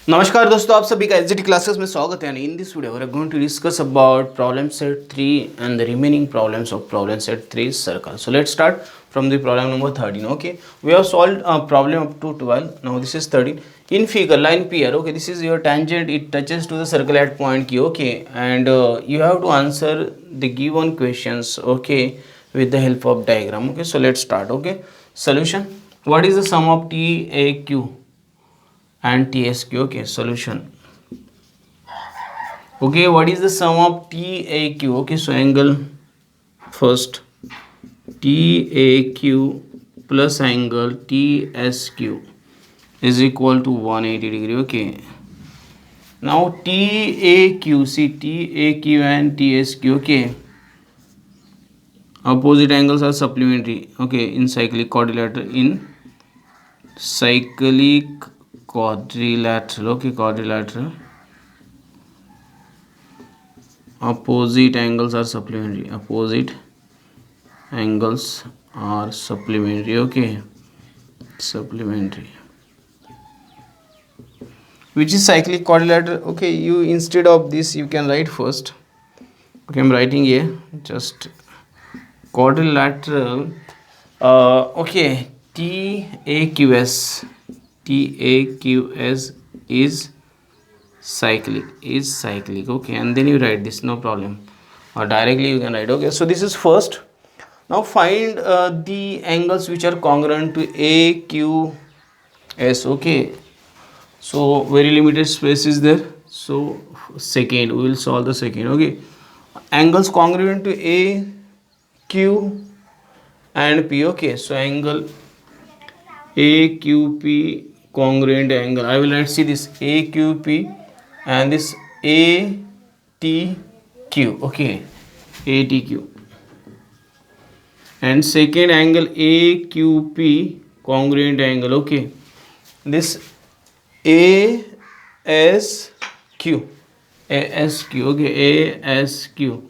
नमस्कार दोस्तों, आप सभी का एसजीटी क्लासेस में स्वागत है। In this video we are going to discuss about problem set 3 and the remaining problems of problem set 3 circle. So let's start from the problem number 13. Okay, we have solved a problem up to 12. Now this is 13. In figure line P here, okay, this is your tangent, it touches to the circle at point Q. Okay, and you have to answer the given questions, okay, with the help of diagram. Okay, so let's start. Okay, solution: what is the sum of TAQ and TSQ? Okay, solution. Okay, what is the sum of TAQ? Okay, so angle first, TAQ plus angle TSQ is equal to 180 degree. Okay, now TAQ, see TAQ and TSQ, okay, opposite angles are supplementary. Okay, in cyclic quadrilateral, okay, quadrilateral, opposite angles are supplementary. Okay, supplementary, which is cyclic quadrilateral. Okay, you instead of this you can write first. Okay, I'm writing here just quadrilateral. Okay, TAQS is cyclic. Okay, and then you write this, no problem, or directly you can write. Okay, so this is first. Now find the angles which are congruent to AQS. Okay, so very limited space is there, so second we will solve the second. Okay, angles congruent to AQ and P. Okay, so angle AQP congruent angle, I will write, see this AQP and this ATQ. Okay, ATQ, and second angle AQP congruent angle. Okay, this ASQ. Okay, ASQ,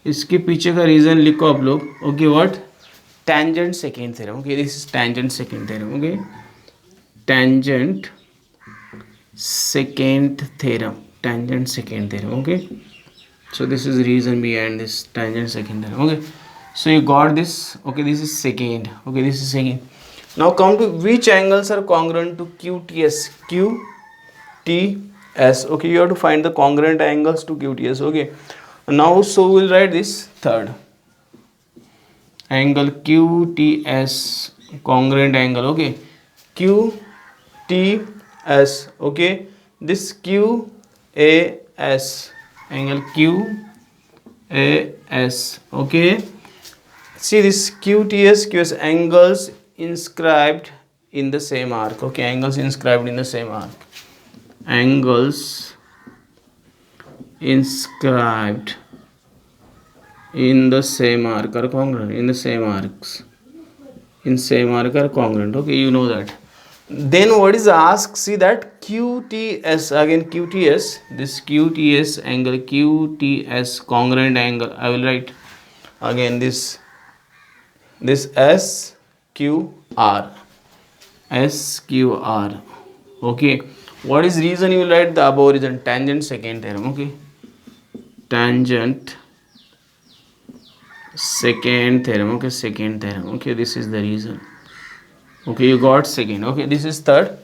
इसके पीछे का reason लिखो आप लोग. Okay, what? tangent secant theorem. Okay, this is tangent secant theorem. Okay, tangent secant theorem. Okay, so this is the reason behind this tangent secant theorem. Okay, so you got this. Okay, this is secant. Okay, this is secant. Now come to which angles are congruent to QTS. Okay, you have to find the congruent angles to QTS. Okay, now so we'll write this third angle QTS congruent angle. Okay, QTS. Okay, this QAS, angle QAS. Okay, see this QTS angles inscribed in the same arc. Okay, angles inscribed in the same arc. Angles inscribed in the same arc are congruent. In same arc are congruent. Okay, you know that. Then what is asked? See that QTS, again QTS, this QTS angle, QTS congruent angle, I will write again this SQR. Okay, what is reason? You will write the above reason, tangent secant theorem. Okay, tangent secant theorem. Okay, secant theorem. Okay, this is the reason. Okay, you got second. Okay, this is third.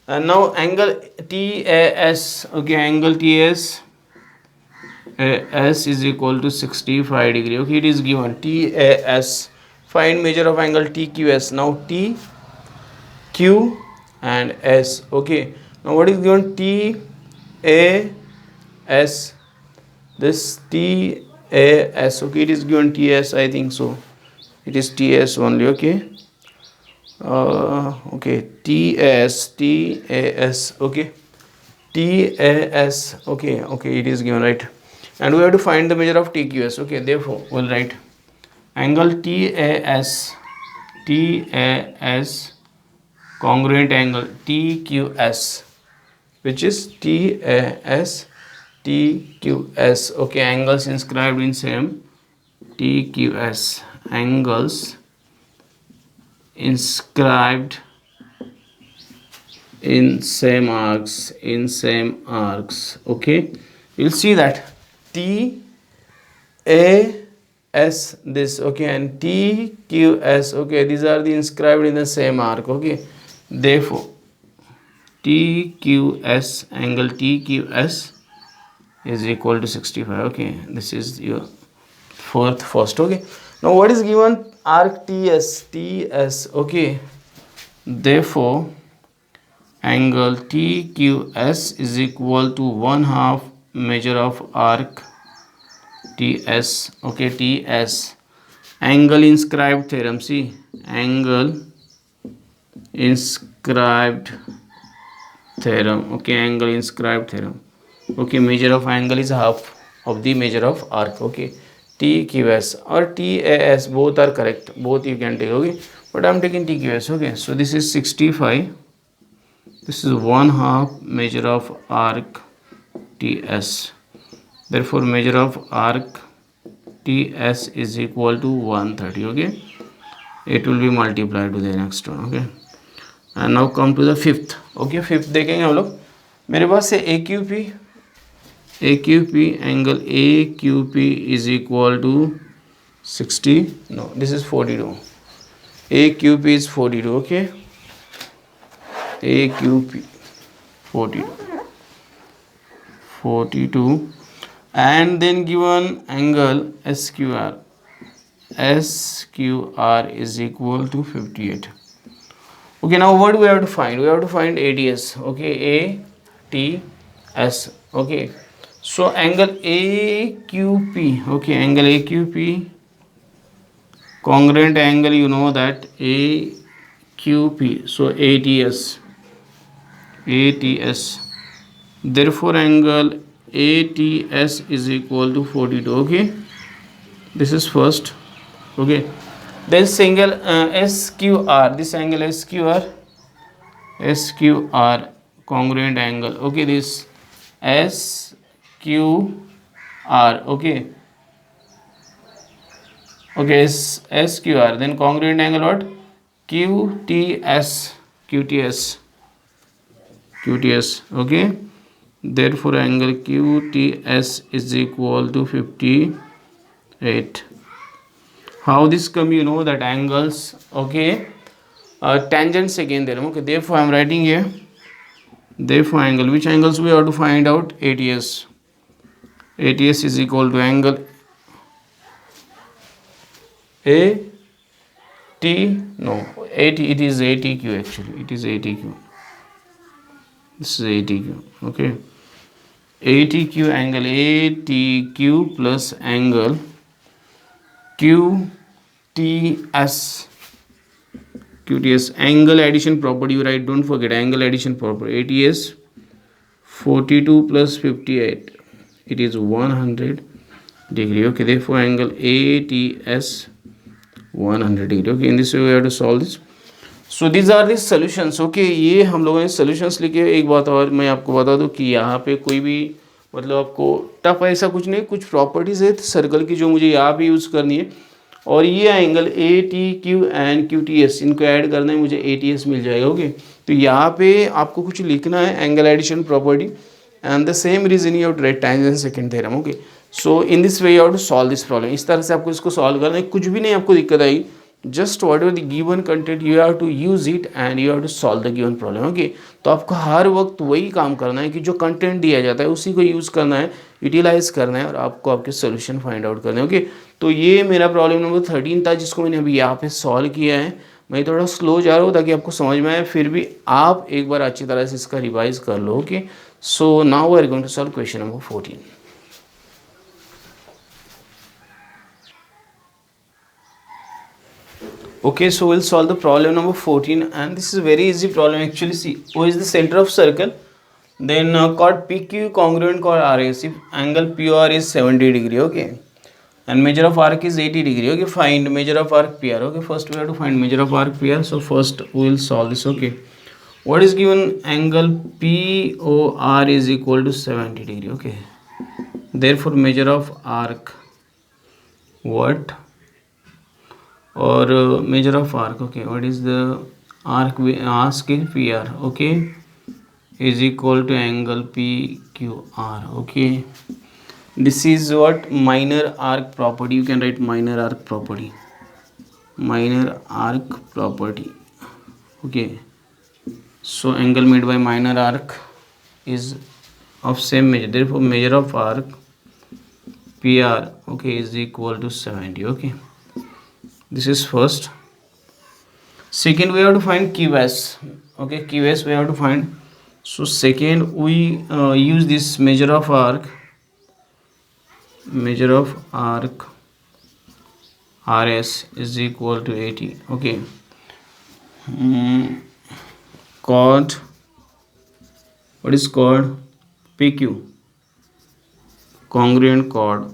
And now angle TAS. Okay, angle TAS is equal to 65 degree. Okay, it is given TAS. Find measure of angle TQS. Now TQ and S. Okay, now what is given? TAS. This TAS. Okay, it is given TS, I think so. It is TS only. Okay, okay, TAS. Okay, TAS. Okay, it is given, right? And we have to find the measure of TQS. Okay, therefore we'll write angle TAS congruent angle TQS, which is TAS TQS. Okay, angles inscribed in same TQS, angles inscribed in same arcs. Okay, you'll see that T A S this, okay, and T Q S, okay, these are the inscribed in the same arc. Okay, therefore T Q S, angle T Q S is equal to 65. Okay, this is your first. Okay, now what is given? Arc TS. Okay, therefore angle TQS is equal to 1/2 measure of arc TS. Okay, TS, angle inscribed theorem. See, angle inscribed theorem. Okay, angle inscribed theorem. Okay, measure of angle is half of the measure of arc. Okay, TQS or TAS, both are correct, both you can take. Okay, but I'm taking TQS. Okay, so this is 65. This is 1/2 measure of arc TS. Therefore measure of arc TS is equal to 130. Okay, it will be multiplied to the next one. Okay, and now come to the fifth. Okay, fifth देखेंगे हम लोग. मेरे पास से AQP angle AQP is equal to 60. No, this is 42. AQP is 42. Okay, AQP 42, and then given angle SQR is equal to 58. Okay, now what do we have to find? We have to find ATS. Okay, ATS. Okay, so angle AQP. Okay, angle AQP, congruent angle, you know that AQP, so ATS. Therefore angle ATS is equal to 42. Okay, this is first. Okay, then single SQR, this angle SQR congruent angle. Okay, this SQR. Okay, SQR, then congruent angle what? QTS. Okay, therefore angle QTS is equal to 58. How this come? You know that angles. Okay, tangent secant theorem. Okay, therefore I am writing here, therefore angle, which angles we have to find out? ATS is equal to angle it is ATQ. Actually it is ATQ. This is ATQ. Okay, ATQ, angle ATQ plus angle QTS. Angle addition property you write, don't forget angle addition property. ATS 42 plus 58, it is 100 degree. Okay, therefore angle ATS 100 degree. Okay, in this way we have to solve this. So these are the solutions. Okay, ये हम लोगों ने solutions लिखे. एक बात और मैं आपको बता दूं कि यहाँ पे कोई भी मतलब आपको टफ ऐसा कुछ नहीं, कुछ प्रॉपर्टीज़ है सर्कल की जो मुझे यहाँ पे यूज़ करनी है, और ये एंगल ATQ एंड QTS, इनको ऐड करना है, मुझे ATS मिल जाएगा. ओके, तो यहाँ पे आपको कुछ लिखना है, angle addition property, and the same reason you have to write tangent second theorem. Okay, so in this way you have to solve this problem. इस तरह से आपको इसको सॉल्व करना है, कुछ भी नहीं आपको दिक्कत आएगी. Just whatever the given content you have to use it and you have to solve the given problem. Okay, तो आपको हर वक्त वही काम करना है कि जो कंटेंट दिया जाता है उसी को यूज़ करना है, यूटिलाइज करना है, और आपको आपके सोल्यूशन फाइंड आउट करना है. ओके, तो ये मेरा प्रॉब्लम नंबर 13 था जिसको मैंने अभी यहाँ पे सॉल्व किया है. मैं थोड़ा स्लो जा रहा हूँ ताकि आपको समझ में आए, फिर भी आप एक बार अच्छी तरह से इसका रिवाइज कर लो. Okay, so now we are going to solve question number 14. Okay, so we'll solve the problem number 14, and this is a very easy problem actually. See, O is the center of circle, then chord PQ congruent chord RS if angle PR is 70 degree. Okay, and measure of arc is 80 degree. Okay, find measure of arc PR. Okay, first we have to find measure of arc PR. So first we will solve this. Okay, what is given? Angle POR is equal to 70 degree. Okay, therefore measure of arc what? Or measure of arc. Okay, what is the arc? We ask in PR. Okay, is equal to angle PQR. Okay, this is what minor arc property. You can write minor arc property. Minor arc property. Okay, so angle made by minor arc is of same measure. Therefore, measure of arc PR, okay, is equal to 70. Okay, this is first. Second, we have to find QS. Okay, QS we have to find. So second, we use this measure of arc. Measure of arc RS is equal to 80. Okay. Chord. What is chord? PQ. Congruent chord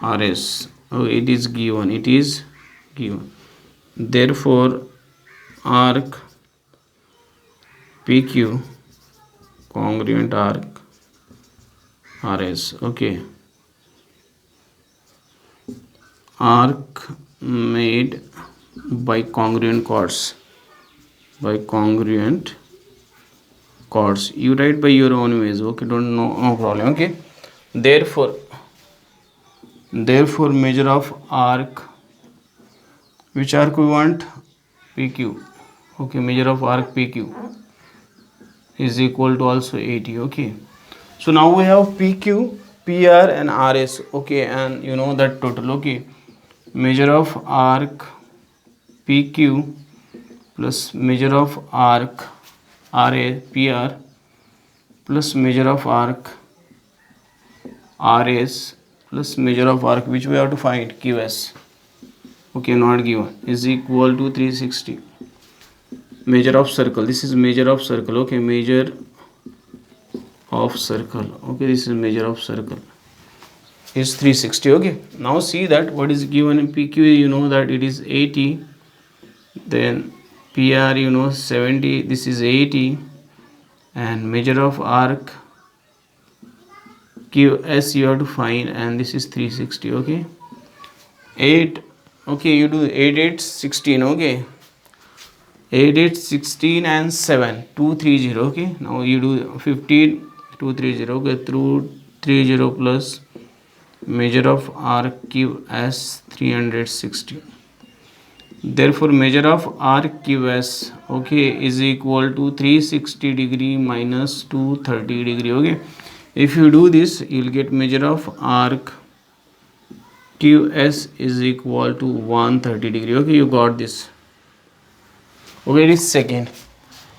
RS. Oh, it is given. It is given. Therefore, arc PQ congruent arc RS. Okay. Arc made by congruent chords. By congruent chords. You write by your own ways. Okay, don't know, no problem. Okay. Therefore, measure of arc. Which arc we want? PQ. Okay, measure of arc PQ is equal to also 80. Okay, so now we have PQ, PR and RS. Okay, and you know that total. Okay, measure of arc PQ plus measure of arc PR plus measure of arc RS plus measure of arc, which we have to find, QS. Okay, not given, is equal to 360. Measure of circle, this is measure of circle. Okay, measure of circle. Okay, this is measure of circle is 360. Okay, now see that what is given in PQ, you know that it is 80, then PR, you know, 70, this is 80, and measure of arc QS you have to find, and this is 360. Okay, 8. Okay, you do 8 8 16. Okay, 8 8 16 and 7 230. Okay, now you do 15 230. Okay, through 30 plus measure of arc QS 360. Therefore, measure of arc QS, okay, is equal to 360 degree minus 230 degree. Okay, if you do this, you will get measure of arc QS is equal to 130 degree. Okay, you got this. Okay, it is second.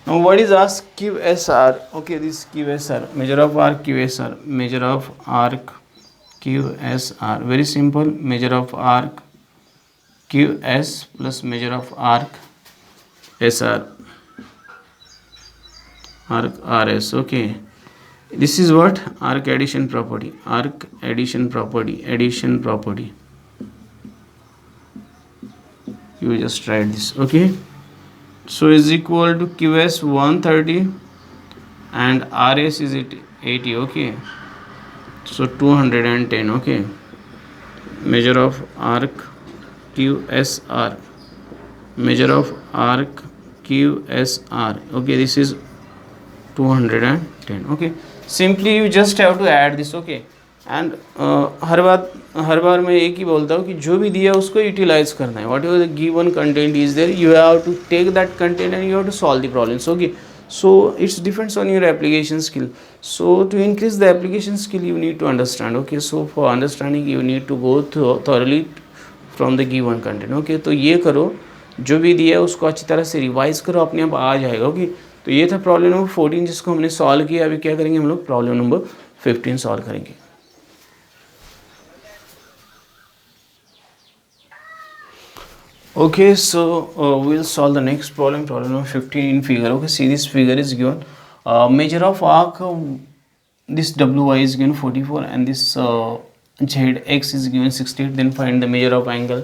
Now what is asked? QSR. Okay, this QSR, measure of arc QSR, measure of arc QSR. Very simple, measure of arc QS plus measure of arc SR, arc RS. Okay, this is what? Arc addition property. Arc addition property. Addition property. You just write this. Okay, so is equal to QS 130 and RS is 80. Okay, so 210. Okay, measure of arc QSR, measure of arc QSR. Okay, this is 210. Okay, simply you just have to add this. Okay, and हर बार मैं एक ही बोलता हूँ कि जो भी दिया उसको यूटिलाइज करना है. Whatever the given content is there, you have to take that content and you have to solve the problems. Okay, so it's depends on your application skill. So to increase the application skill you need to understand. Okay, so for understanding you need to go thoroughly from the given content. Okay, तो ये करो, जो भी दिया है उसको अच्छी तरह से रिवाइज करो, अपने आप आ जाएगा. ओके, तो ये था प्रॉब्लम नंबर 14 जिसको हमने सॉल्व किया. अभी क्या करेंगे हम लोग, प्रॉब्लम नंबर 15 सॉल्व करेंगे. Okay, so we'll solve the next problem, problem number 15 in figure. Okay, see this figure is given. Measure of arc, this WY is given 44 and this ZX is given 68. Then find the measure of angle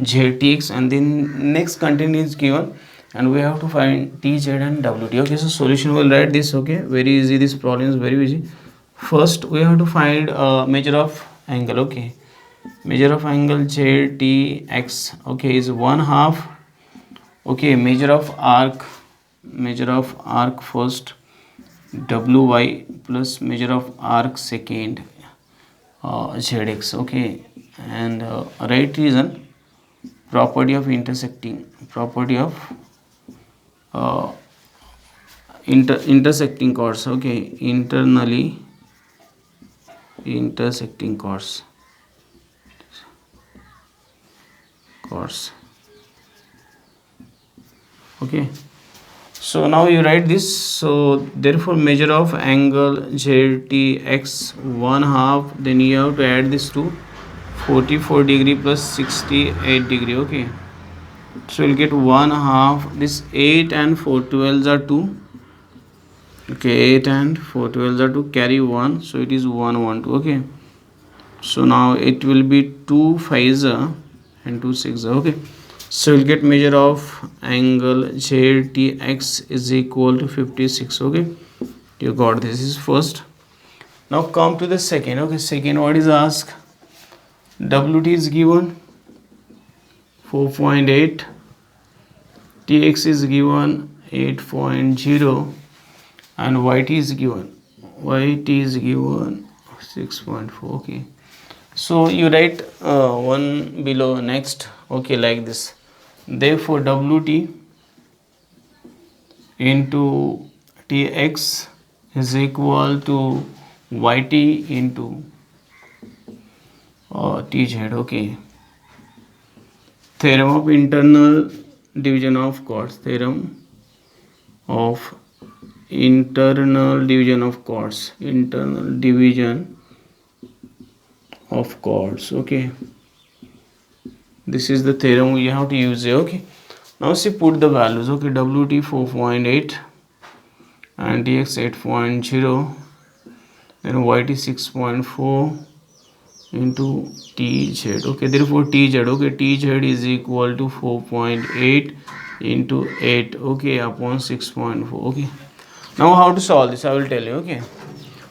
ZTX, and then next content is given and we have to find TZ and WT. Okay, so solution will write this. Okay, very easy, this problem is very easy. First we have to find measure of angle. Okay, measure of angle ZTX, okay, is 1/2. Okay, measure of arc measure of arc first wy plus measure of arc second zx. Okay, and right reason, property of intersecting, property of uh, intersecting chords. Okay, internally intersecting chords. Okay, so now you write this. So therefore measure of angle ZTX 1/2, then you have to add this to 44 degree plus 68 degree. Okay, so you'll get 1/2. This 8 and 4 12s are 2. Okay, 8 and 4 12s are 2, carry 1, so it is 1 1 2. Okay, so now it will be 2 5s and 2 6. Okay, so we'll get measure of angle ZTX is equal to 56. Okay, you got this is first. Now come to the second. Okay, second, what is asked? WT is given 4.8, TX is given 8.0, and YT is given 6.4. Okay, so you write one below next. Okay, like this. Therefore WT into TX is equal to YT into TZ. Okay, theorem of internal division of chords, theorem of internal division of chords, internal division of chords. Okay, this is the theorem we have to use here. Okay, now see, put the values. Okay, WT 4.8 and TX 8.0, then YT 6.4 into TZ. Okay, therefore TZ, okay, TZ is equal to 4.8 into 8, okay, upon 6.4. Okay, now how to solve this I will tell you. Okay,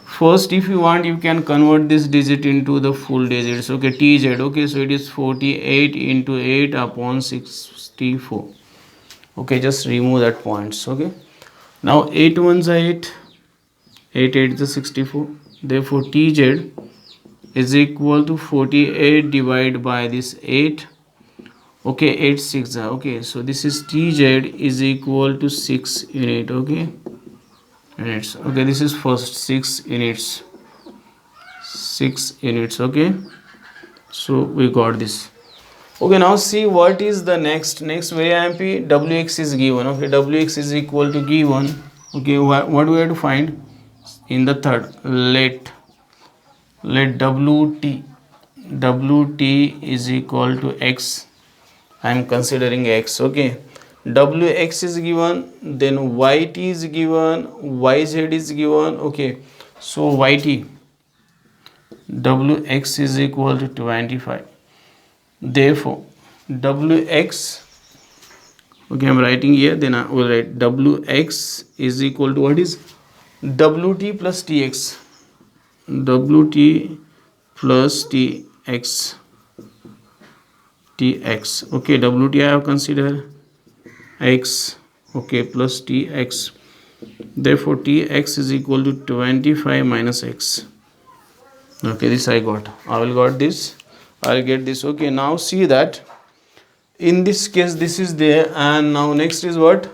first, if you want, you can convert this digit into the full digits. Okay, TZ. Okay, so it is 48 into 8 upon 64. Okay, just remove that points. Okay, now 8 ones are 8, 8 8 is 64. Therefore TZ is equal to 48 divided by this 8. Okay, 8 6 are. Okay, so this is TZ is equal to 6 unit. Okay, units. Okay, this is first 6 units, 6 units. Okay, so we got this. Okay, now see what is the next variant. Wx is given. Okay, Wx is equal to given. Okay, what do we have to find in the third? Let Wt is equal to x. I am considering x. Okay, Wx is given, then Yt is given, Yz is given. Okay, so Yt, Wx is equal to 25. Therefore Wx, okay, I am writing here, then I will write Wx is equal to, what is Wt plus Tx, Wt plus Tx. Okay, Wt I have considered x. Okay, plus Tx. Therefore Tx is equal to 25 minus x. Okay, this I got. I will got this. I'll get this. Okay, now see that in this case this is there, and now next is what?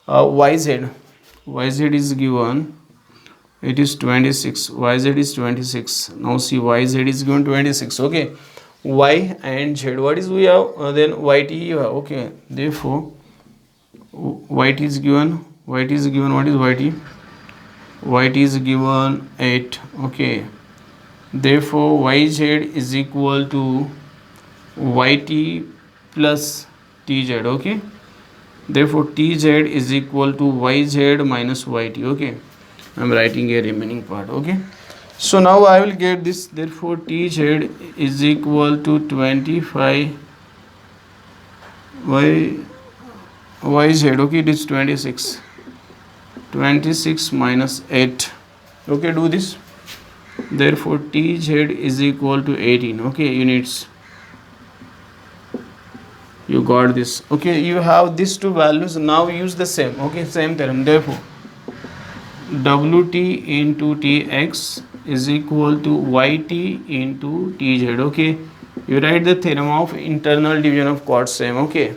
Yz. Yz is given. It is 26. Yz is 26. Now see, Yz is given 26. Okay, y and z, what is we have? Then Yt you have. Okay, therefore Yt is given. What is Yt? Yt is given 8. Okay, therefore Yz is equal to Yt plus Tz. Okay, therefore Tz is equal to Yz minus Yt. Okay, I am writing a remaining part. Okay, so now I will get this. Therefore Tz is equal to 25 Yz. Okay, it is 26. 26 minus 8. Okay, do this. Therefore Tz is equal to 18. Okay, units. You got this. Okay, you have these two values. Now use the same. Okay, same theorem. Therefore, Wt into Tx is equal to Yt into Tz. Okay, you write the theorem of internal division of chord same. Okay,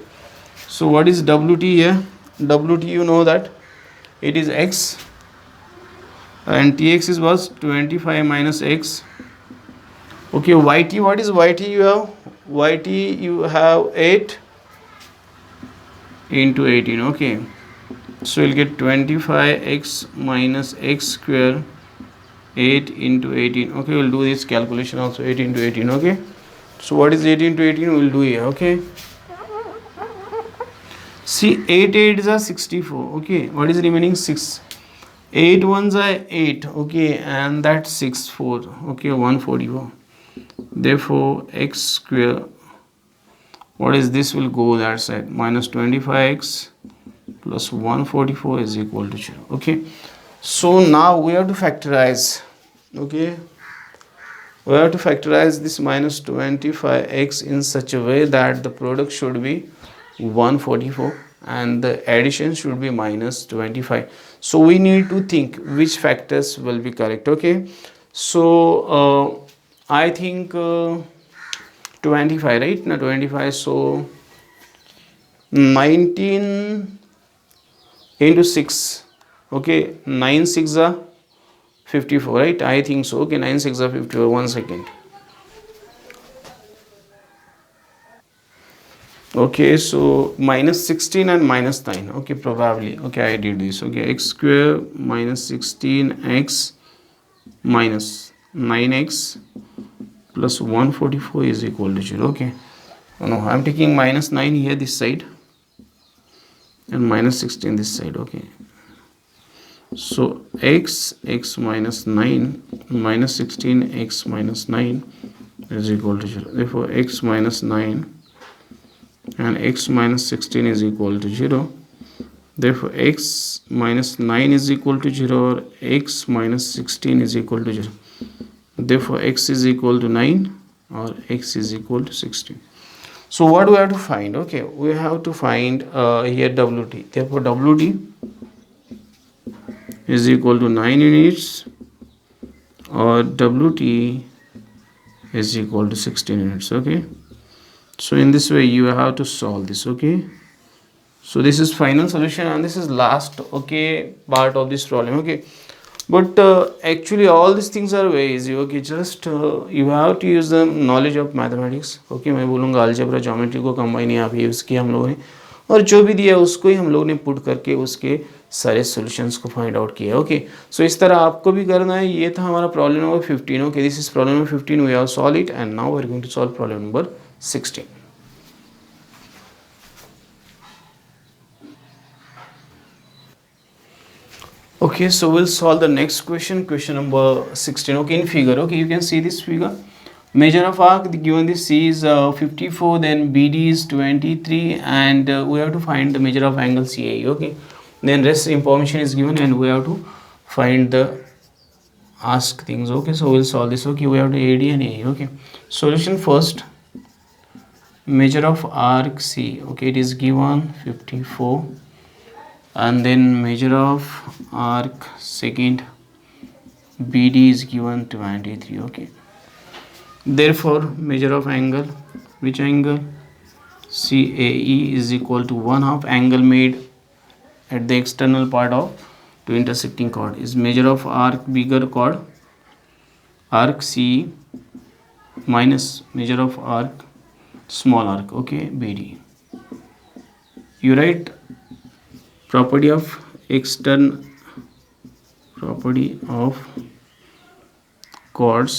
so what is Wt here? Wt, you know that it is x, and Tx is was 25 minus x. Okay, Yt, what is Yt? You have 8 into 18. Okay, so you'll get 25x minus x square 8 into 18. Okay, we'll do this calculation also. 8 into 18. Okay, so what is 8 into 18? We'll do here. Okay, see, 8 8 is a 64. Okay, what is remaining? 6. 8 ones are 8. Okay, and that's 6 4. Okay, 144. Therefore x square, what is this, will go that side, minus 25x plus 144 is equal to 0. Okay, so now we have to factorize. Okay, we have to factorize this minus 25x in such a way that the product should be 144 and the addition should be minus 25. So we need to think which factors will be correct. Okay, so I think 25, right? Now 25, so 19 into 6. Okay, 9 6 are 54, right? I think so. Okay, 9 6 are 54. 1 second. Okay, so minus 16 and minus 9. Okay, probably. Okay, I did this. Okay, x square minus 16x minus 9x plus 144 is equal to 0. Okay, oh no, I'm taking minus 9 here this side and minus 16 this side. Okay, so x minus 9 minus 16 x minus 9 is equal to 0. Therefore x minus 9 and x minus 16 is equal to 0. Therefore x minus 9 is equal to 0 or x minus 16 is equal to 0. Therefore x is equal to 9 or x is equal to 16. So what do we have to find? Okay, we have to find here Wt. Therefore Wt is equal to 9 units or Wt is equal to 16 units. Okay, so in this way you have to solve this. Okay, so this is final solution and this is last, okay, part of this problem. Okay, but actually all these things are very easy. Okay, just you have to use the knowledge of mathematics. Okay, मैं बोलूँगा algebra geometry को combine यहाँ पे use किया हम लोगों ने और जो भी दिया उसको ही हम लोग ने पुट करके उसके सारे सॉल्यूशंस को फाइंड आउट किया. ओके, सो इस तरह आपको भी करना है. ये था हमारा problem number 15. Okay, this is problem number 15. We have solve it and now we are going to solve problem number 16. Okay, so we'll solve the next question, question number 16. Okay, in figure. Okay, you can see this figure. Measure of arc given this C is 54, then BD is 23, and we have to find the measure of angle CAE. Okay, then rest information is given and we have to find the ask things. Okay, so we'll solve this. Okay, we have to AD and AE. Okay, solution first. Measure of arc C. Okay, it is given 54. And then measure of arc second BD is given 23. Okay, therefore measure of angle, which angle? CAE is equal to 1/2 angle made at the external part of two intersecting chord is measure of arc bigger chord arc CE minus measure of arc small arc. Okay, BD. You write property of chords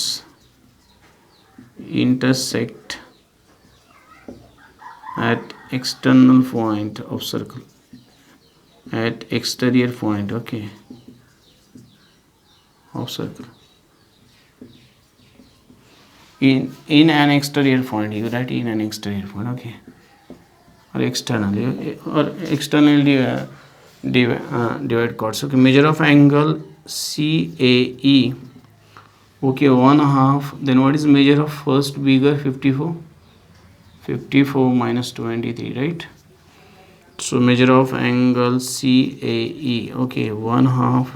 intersect at external point of circle at exterior point. Okay, of circle in an exterior point. You write in an exterior point. Okay, or externally or externally divide chords. Okay, measure of angle CAE. Okay, 1/2. Then what is measure of first bigger? 54. 54 minus 23, right? So measure of angle CAE. Okay, 1/2.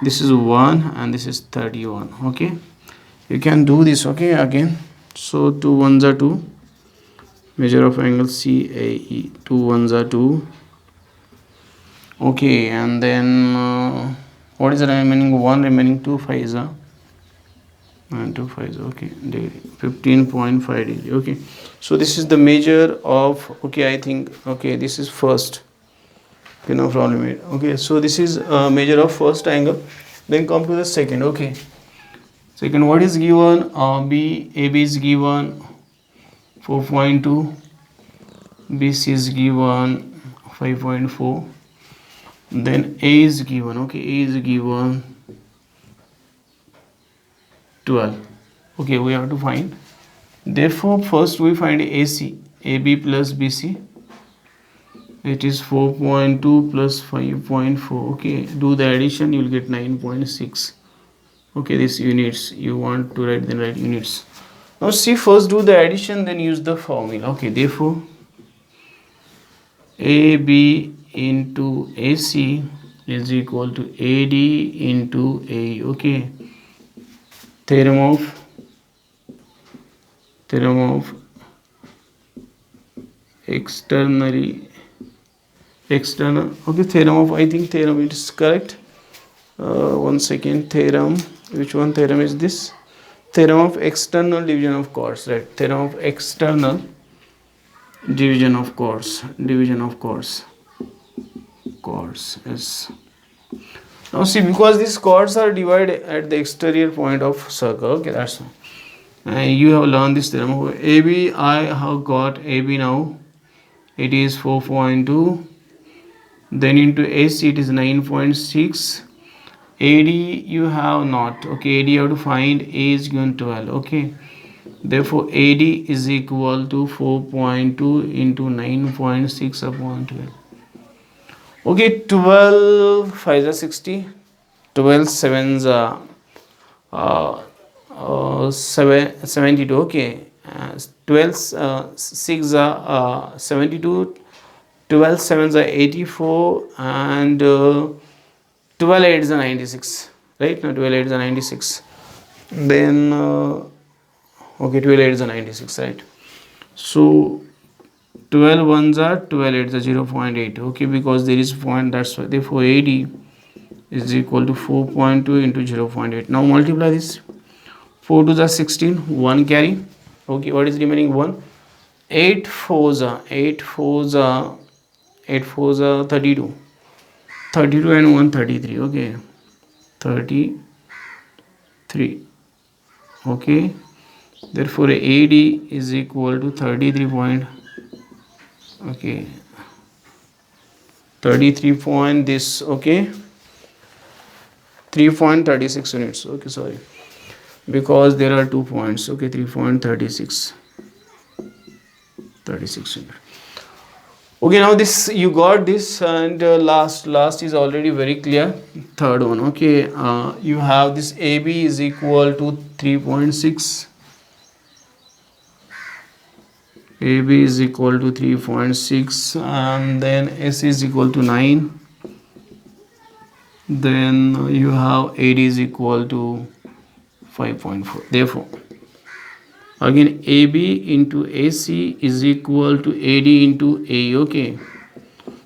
This is 1 and this is 31. Okay, you can do this. Okay, again. So 2 ones are 2. Measure of angle CAE. 2 ones are 2. Okay, and then what is the remaining? 1 remaining. 2 5s are. And 2 5s. Okay, 15.5 degree. Okay, so this is the measure of. Okay, I think. Okay, this is first. Okay, no problem. Okay, so this is a measure of first angle. Then come to the second. Okay, second, what is given? AB is given 4.2, BC is given 5.4, then A is given. Okay, A is given 12. Okay, we have to find. Therefore, first we find AC. AB plus BC. It is 4.2 plus 5.4. Okay, do the addition, you will get 9.6. Okay, this units you want to write, then write units. Now see, first do the addition, then use the formula. Okay, therefore AB into AC is equal to AD into AE. Okay, theorem of external. Okay, theorem of, I think theorem, it is correct. One second, theorem, which one theorem is this? Theorem of external division of chords, right? Theorem of external division of chords, yes. Now see, because these chords are divided at the exterior point of circle. Okay, that's one. And you have learned this theorem of AB. I have got AB now, it is 4.2. Then into AC it is 9.6. AD you have not. Okay, AD you have to find. A is given 12. Okay, therefore AD is equal to 4.2 into 9.6 upon 12. Okay, 12 5s are 60. 12 7s are 72. Okay, 12 6 are 72. 12 7s are 84, and 12 8s are 96, right? Now 12 8s are 96. Then okay, 12 8s are 96, right? So 12 1s are 12 8s are 0.8. Okay, because there is point, that's why. Therefore AD is equal to 4.2 into 0.8. Now multiply this. 4 2s are 16, 1 carry. Okay, what is remaining? 1. 8 4s are 32. 32 and 1 33. Okay, 33. Okay, therefore AD is equal to 33 point. Okay, 33 point this. Okay, 3.36 units. Okay, sorry, because there are 2 points. Okay, 3.36 units. Okay, now this you got this, and last is already very clear. Third one. Okay, you have this AB is equal to 3.6. AB is equal to 3.6, and then AC is equal to 9. Then you have AD is equal to 5.4. Therefore, again AB into AC is equal to AD into AE. Okay,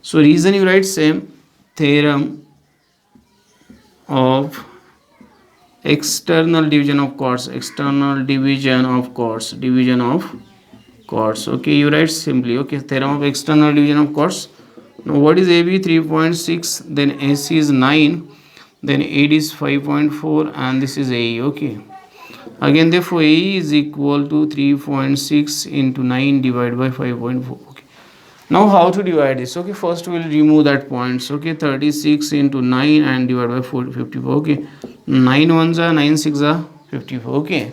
so reason you write same. Theorem of external division of chords. Okay, you write simply. Okay, theorem of external division of chords. Now what is AB? 3.6, then AC is 9, then AD is 5.4, and this is AE. Okay, again therefore AE is equal to 3.6 into 9 divided by 5.4. Okay, now how to divide this? Okay, first we will remove that points. Okay, 36 into 9 and divide by 54. Okay, 9 ones are 9 6 are 54. Okay,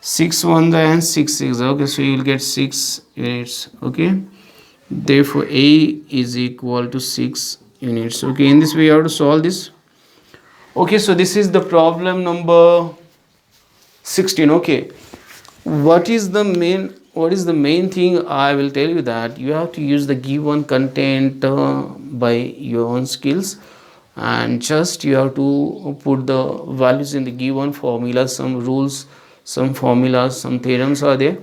6 ones are and 6 6. Okay, so you will get 6 units. Okay, therefore A is equal to 6 units. Okay, in this way you have to solve this. Okay, so this is the problem number 16. Okay, what is the main what is the main thing I will tell you, that you have to use the given content by your own skills, and just you have to put the values in the given formula. Some rules, some formulas, some theorems are there,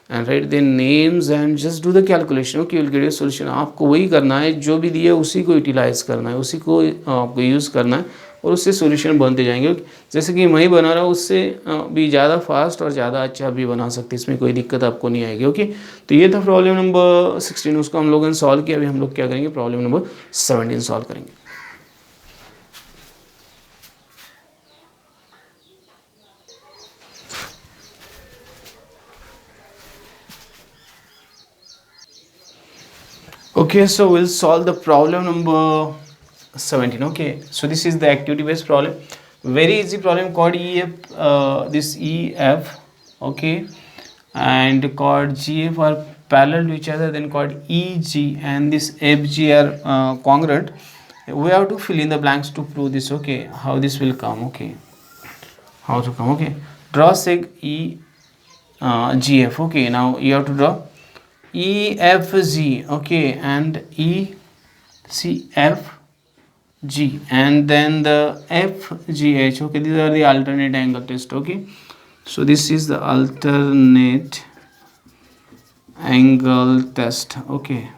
and write their names and just do the calculation. Okay, you will get a solution. आपको वही करना है, जो भी दिया उसी को utilise करना है, उसी को आपको यूज़ करना है, और उससे सॉल्यूशन बनते जाएंगे। जैसे कि मैं ही बना रहा हूँ, उससे भी ज़्यादा फास्ट और ज़्यादा अच्छा भी बना सकते, इसमें कोई दिक्कत आपको नहीं आएगी। ओके, तो ये था प्रॉब्लम नंबर 16, उसको हम लोगों ने सॉल्व किया। अभी हम लोग क्या करेंगे, प्रॉब्लम नंबर 17 सॉल्व करेंगे। Okay, so we'll solve the problem number 17. Okay, so this is the activity based problem, very easy problem called EF, this EF, okay, and called GF are parallel to each other, then called EG and this FG are congruent. We have to fill in the blanks to prove this. Okay, how this will come, okay, how to come, okay, draw seg GF. Okay, now you have to draw EFG, okay, and ECFG, and then the FGH. Okay, these are the alternate angle test. Okay, so this is the alternate angle test. Okay,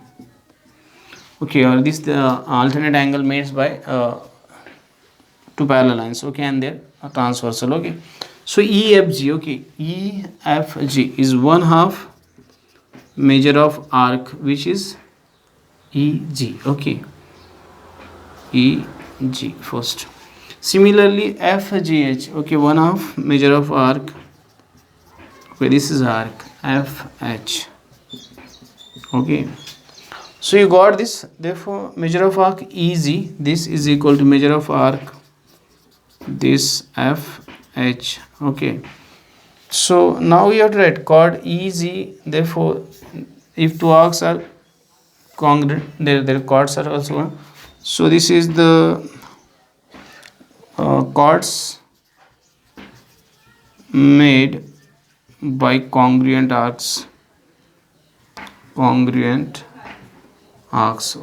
okay, or this the alternate angle made by two parallel lines. Okay, and they're transversal. Okay, so EFG, okay, EFG is 1/2 measure of arc, which is EG. Okay, EG first. Similarly, FGH, okay, 1/2 measure of arc. Okay, this is arc FH. Okay, so you got this. Therefore, measure of arc EG, this is equal to measure of arc this FH. Okay, so now we have to write chord EG. Therefore, if two arcs are congruent, their chords are also one. So this is the chords made by congruent arcs.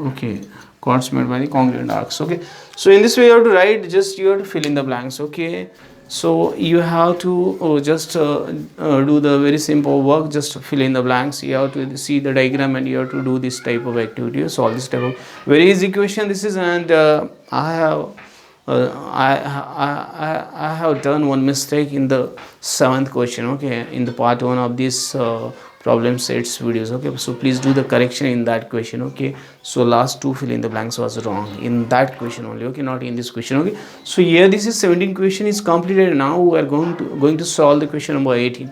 Okay, chords made by the congruent arcs. Okay, so in this way you have to write, just you have to fill in the blanks. Okay, so you have to just do the very simple work, just fill in the blanks. You have to see the diagram and you have to do this type of activity, solve this type of very easy question. This is, and I have done one mistake in the 7th question. Okay, in the part 1 of this problem sets videos. Okay, so please do the correction in that question. Okay, so last 2 fill in the blanks was wrong in that question only. Okay, not in this question. Okay, so here this is 17 question is completed. Now we are going to solve the question number 18.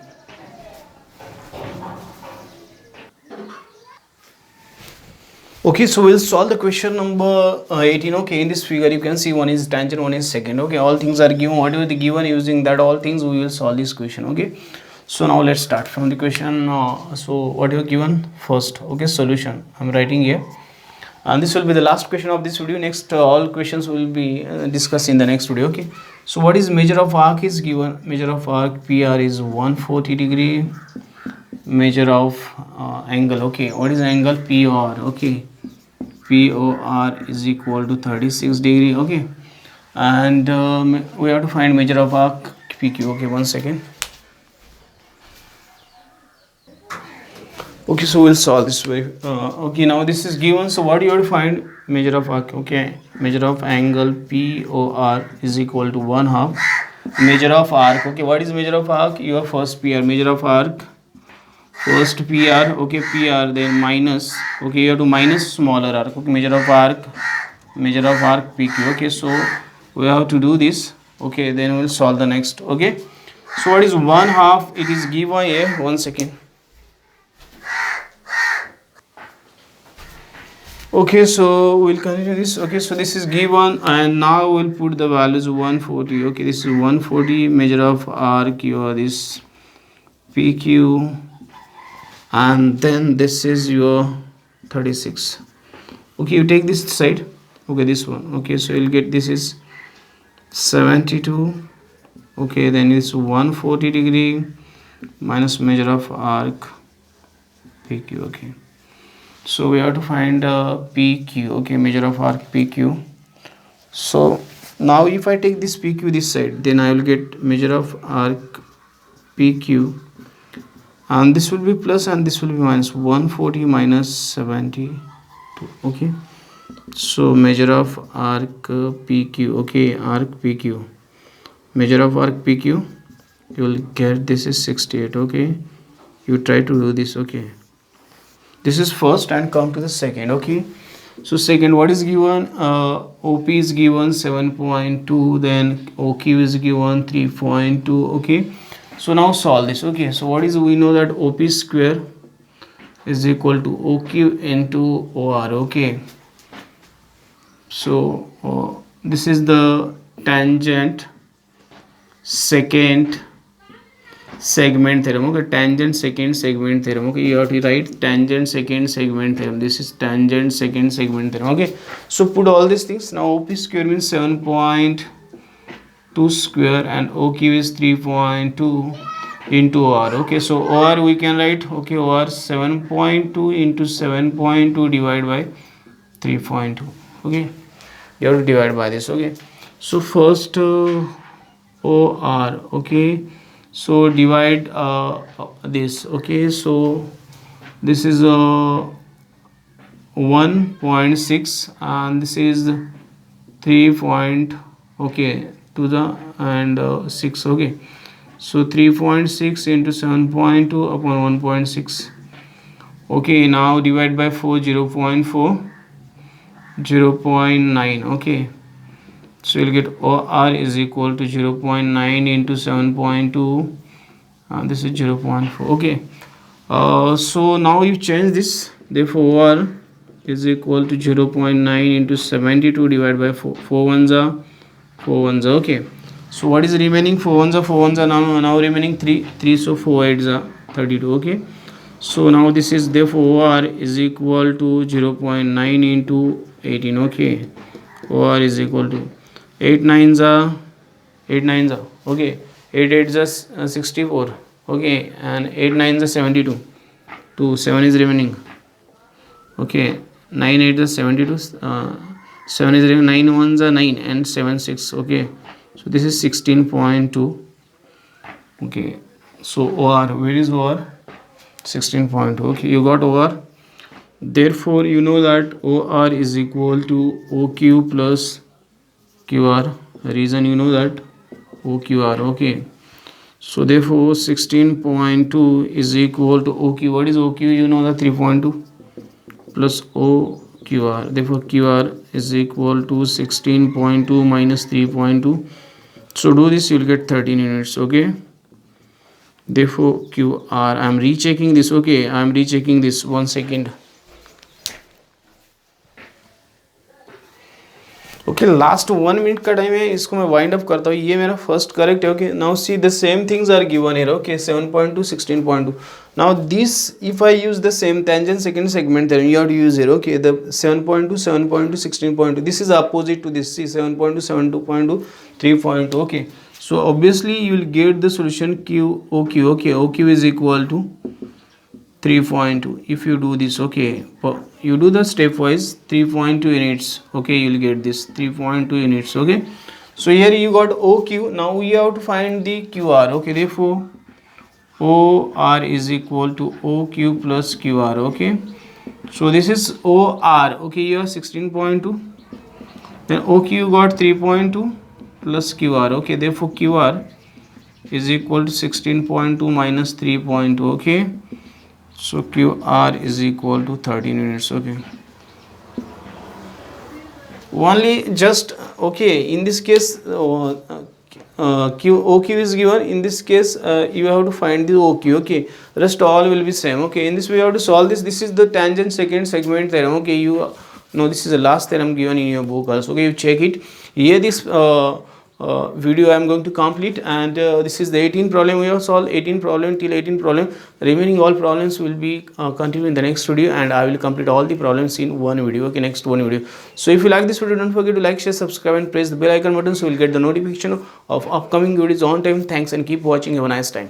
Okay, so we'll solve the question number 18. Okay, in this figure you can see one is tangent, one is secant. Okay, all things are given, whatever the given, using that all things we will solve this question. Okay, so now let's start from the question. So what you are given first. Okay, solution I'm writing here, and this will be the last question of this video. Next all questions will be discussed in the next video. Okay, so what is measure of arc is given. Measure of arc PR is 140 degree. Measure of angle, okay, what is angle POR? Okay, POR is equal to 36 degree. Okay, and we have to find measure of arc PQ. Okay, 1 second. Okay, so we'll solve this way. Okay, now this is given, so what you have to find measure of arc? Okay, measure of angle POR is equal to 1/2 measure of arc. Okay, what is measure of arc? Your first PR, measure of arc first PR. Okay, PR, then minus. Okay, you have to minus smaller arc. Okay, measure of arc PQ. Okay, so we have to do this. Okay, then we'll solve the next. Okay, so what is 1/2? It is given here. 1 second. Okay, so we'll continue this. Okay, so this is given, and now we'll put the values 140. Okay, this is 140 measure of arc, or this PQ, and then this is your 36. Okay, you take this side. Okay, this one. Okay, so you'll get this is 72. Okay, then it's 140 degree minus measure of arc PQ. Okay, so we have to find PQ. Okay, measure of arc PQ. So now if I take this PQ this side, then I will get measure of arc PQ, and this will be plus and this will be minus. 140 minus 72. Okay, so measure of arc PQ. Okay, arc PQ, measure of arc PQ, you will get this is 68. Okay, you try to do this. Okay, this is first and come to the second. Okay, so second, what is given? OP is given 7.2, then OQ is given 3.2. Okay, so now solve this. Okay, so what is, we know that OP square is equal to OQ into OR. Okay, so this is the tangent second segment theorem. Okay, tangent second segment theorem. Okay, you have to write tangent second segment theorem. This is tangent second segment theorem. Okay, so put all these things. Now OP square means 7.2 square and OQ is 3.2 into OR. Okay, so OR we can write, okay, OR 7.2 into 7.2 divided by 3.2. Okay, you have to divide by this. Okay, so first OR. Okay, so divide this. Okay, so this is 1.6 and this is 3 point, okay, to the and 6. Okay, so 3.6 into 7.2 upon 1.6. Okay, now divide by 4, 0.4, 0.9. Okay, so you'll get OR is equal to 0.9 into 7.2 and this is 0.4. Okay, so now you change this, therefore OR is equal to 0.9 into 72 divided by 4. 4 ones are 4 ones are. Okay, so what is remaining? 4 ones are 4 ones are now remaining 3, so 4 8s are 32. Okay, so now this is, therefore OR is equal to 0.9 into 18. Okay, OR is equal to 8 9s are 8 9s are, okay, 8 8s are 64. Okay, and 8 9s are 72. 2 7 is remaining. Okay, 9 8s are 72. 7 is remaining. 9 1s are 9 and 7 6. Okay, so this is 16.2. Okay, so OR, where is OR? 16.2. Okay, you got OR. Therefore you know that OR is equal to OQ plus QR. Reason you know that OQR. Okay, so therefore 16.2 is equal to OQ. What is OQ? You know the 3.2 plus OQR. Therefore QR is equal to 16.2 minus 3.2. so do this, you will get 13 units. Okay, therefore QR, I am rechecking this. Okay, I am rechecking this. 1 second. Okay, last 1 minute का time है, इसको मैं wind up करता हूँ. ये मेरा first correct है. Okay, now see the same things are given here. Okay, 7.2 16.2. Now this if I use the same tangent second segment theorem, you have to use here. Okay, the 7.2 7.2 16.2, this is opposite to this. See, 7.2 7.2 3.2. okay, so obviously you will get the solution QOQ. okay, OQ is equal to 3.2. if you do this, okay, you do the stepwise 3.2 units. okay, you will get this 3.2 units. okay, so here you got OQ. now we have to find the QR. okay, therefore OR is equal to OQ plus QR. okay, so this is OR. okay, you have 16.2, then OQ you got 3.2 plus QR. okay, therefore QR is equal to 16.2 minus 3.2. okay, so QR is equal to 13 units. okay, only just, okay, in this case OQ is given. in this case you have to find the OQ. okay, rest all will be same. okay, in this way you have to solve this. This is the tangent second segment theorem. okay, you know this is the last theorem given in your book also. okay, you check it here. This video I am going to complete, and this is the 18 problem we have solved. 18 problem till 18 problem. Remaining all problems will be continue in the next video, and I will complete all the problems in one video. okay, next one video. So if you like this video, don't forget to like, share, subscribe and press the bell icon button so you will get the notification of upcoming videos on time. Thanks and keep watching. Have a nice time.